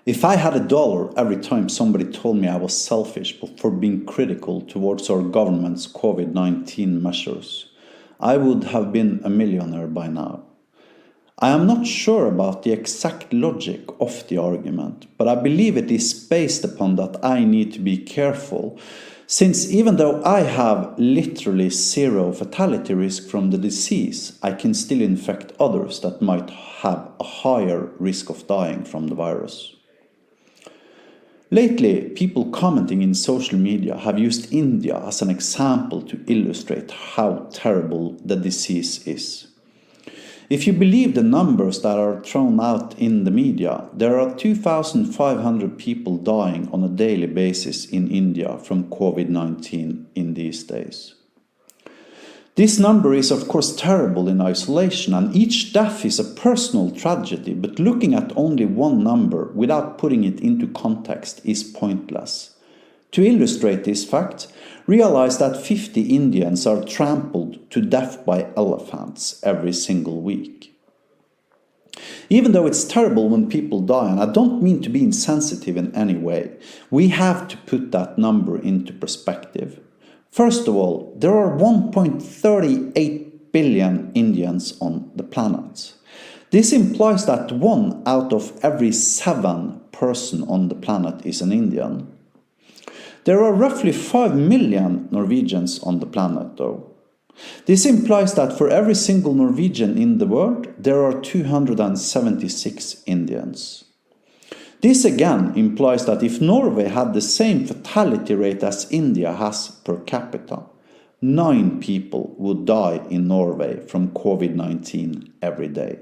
If I had $1 every time somebody told me I was selfish for being critical towards our government's COVID-19 measures, I would have been a millionaire by now. I am not sure about the exact logic of the argument, but I believe it is based upon that I need to be careful, since even though I have literally zero fatality risk from the disease, I can still infect others that might have a higher risk of dying from the virus. Lately, people commenting in social media have used India as an example to illustrate how terrible the disease is. If you believe the numbers that are thrown out in the media, there are 2,500 people dying on a daily basis in India from COVID-19 in these days. This number is of course terrible in isolation, and each death is a personal tragedy, but looking at only one number without putting it into context is pointless. To illustrate this fact, realize that 50 Indians are trampled to death by elephants every single week. Even though it's terrible when people die, and I don't mean to be insensitive in any way, we have to put that number into perspective. First of all, there are 1.38 billion Indians on the planet. This implies that 1 out of every 7 person on the planet is an Indian. There are roughly 5 million Norwegians on the planet, though. This implies that for every single Norwegian in the world, there are 276 Indians. This again implies that if Norway had the same fatality rate as India has per capita, 9 people would die in Norway from COVID-19 every day.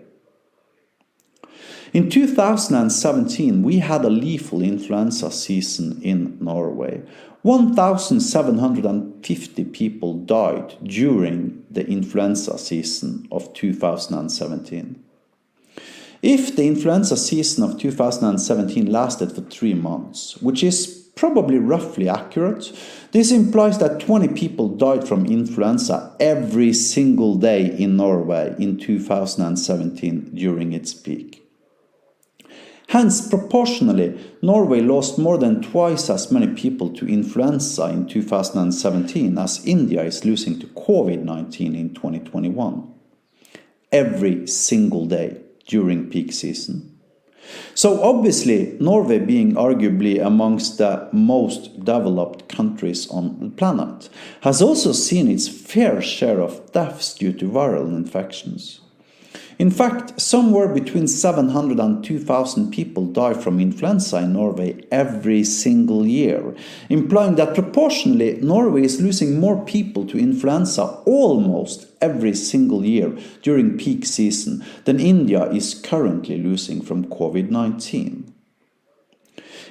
In 2017, we had a lethal influenza season in Norway. 1,750 people died during the influenza season of 2017. If the influenza season of 2017 lasted for 3 months, which is probably roughly accurate, this implies that 20 people died from influenza every single day in Norway in 2017 during its peak. Hence, proportionally, Norway lost more than twice as many people to influenza in 2017 as India is losing to COVID-19 in 2021. Every single day during peak season. So obviously, Norway being arguably amongst the most developed countries on the planet, has also seen its fair share of deaths due to viral infections. In fact, somewhere between 700 and 2,000 people die from influenza in Norway every single year, implying that proportionally Norway is losing more people to influenza almost every single year during peak season than India is currently losing from COVID-19.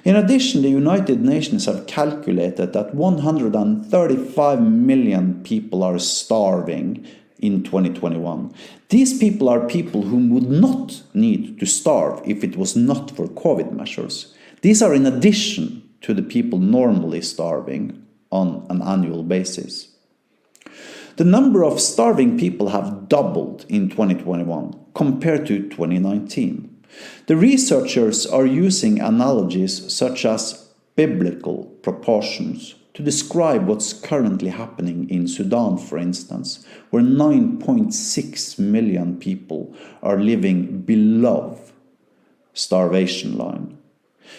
In addition, the United Nations have calculated that 135 million people are starving in 2021. These people are people who would not need to starve if it was not for COVID measures. These are in addition to the people normally starving on an annual basis. The number of starving people have doubled in 2021 compared to 2019. The researchers are using analogies such as biblical proportions to describe what's currently happening in Sudan, for instance, where 9.6 million people are living below starvation line.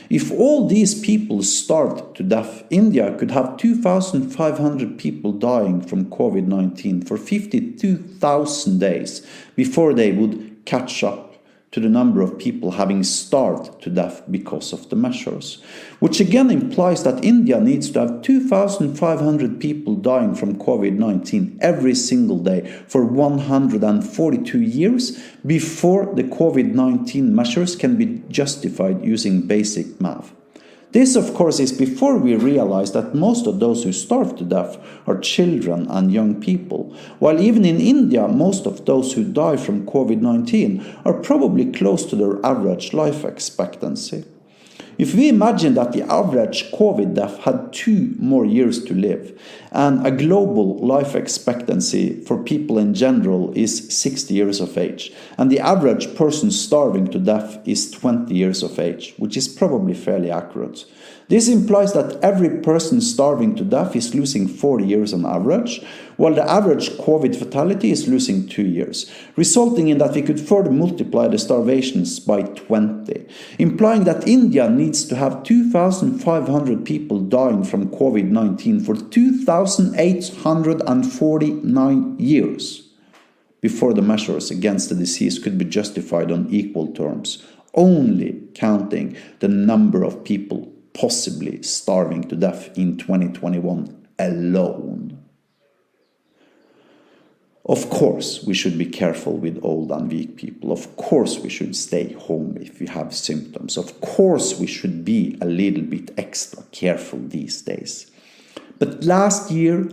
If all these people starved to death, India could have 2,500 people dying from COVID-19 for 52,000 days before they would catch up to the number of people having starved to death because of the measures, which again implies that India needs to have 2,500 people dying from COVID-19 every single day for 142 years before the COVID-19 measures can be justified using basic math. This, of course, is before we realize that most of those who starve to death are children and young people, while even in India, most of those who die from COVID-19 are probably close to their average life expectancy. If we imagine that the average COVID death had 2 more years to live, and a global life expectancy for people in general is 60 years of age, and the average person starving to death is 20 years of age, which is probably fairly accurate. This implies that every person starving to death is losing 40 years on average, while the average COVID fatality is losing 2 years, resulting in that we could further multiply the starvations by 20, implying that India needs to have 2,500 people dying from COVID-19 for 2,849 years before the measures against the disease could be justified on equal terms, only counting the number of people possibly starving to death in 2021 alone. Of course, we should be careful with old and weak people. Of course, we should stay home if we have symptoms. Of course, we should be a little bit extra careful these days. But last year,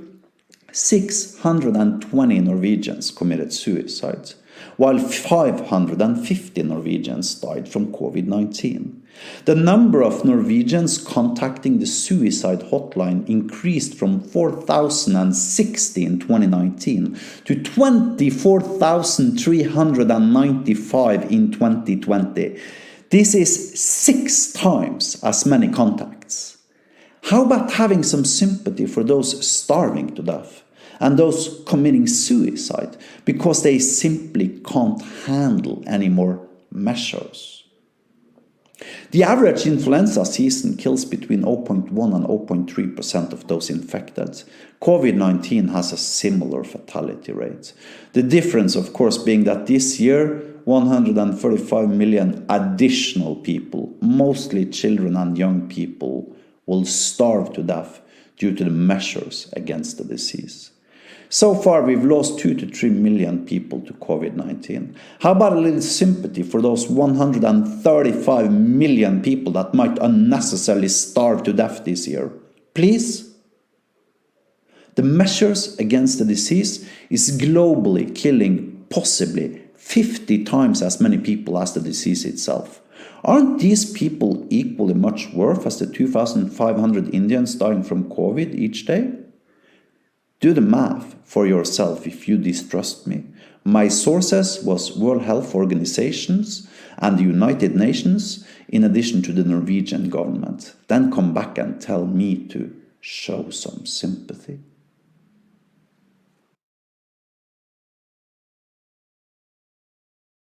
620 Norwegians committed suicide, while 550 Norwegians died from COVID-19. The number of Norwegians contacting the suicide hotline increased from 4,060 in 2019 to 24,395 in 2020. This is 6 times as many contacts. How about having some sympathy for those starving to death and those committing suicide because they simply can't handle any more measures? The average influenza season kills between 0.1 and 0.3% of those infected. COVID-19 has a similar fatality rate. The difference, of course, being that this year, 135 million additional people, mostly children and young people, will starve to death due to the measures against the disease. So far, we've lost 2 to 3 million people to COVID-19. How about a little sympathy for those 135 million people that might unnecessarily starve to death this year? Please? The measures against the disease is globally killing possibly 50 times as many people as the disease itself. Aren't these people equally much worth as the 2,500 Indians dying from COVID each day? Do the math for yourself if you distrust me. My sources was World Health Organizations and the United Nations, in addition to the Norwegian government. Then come back and tell me to show some sympathy.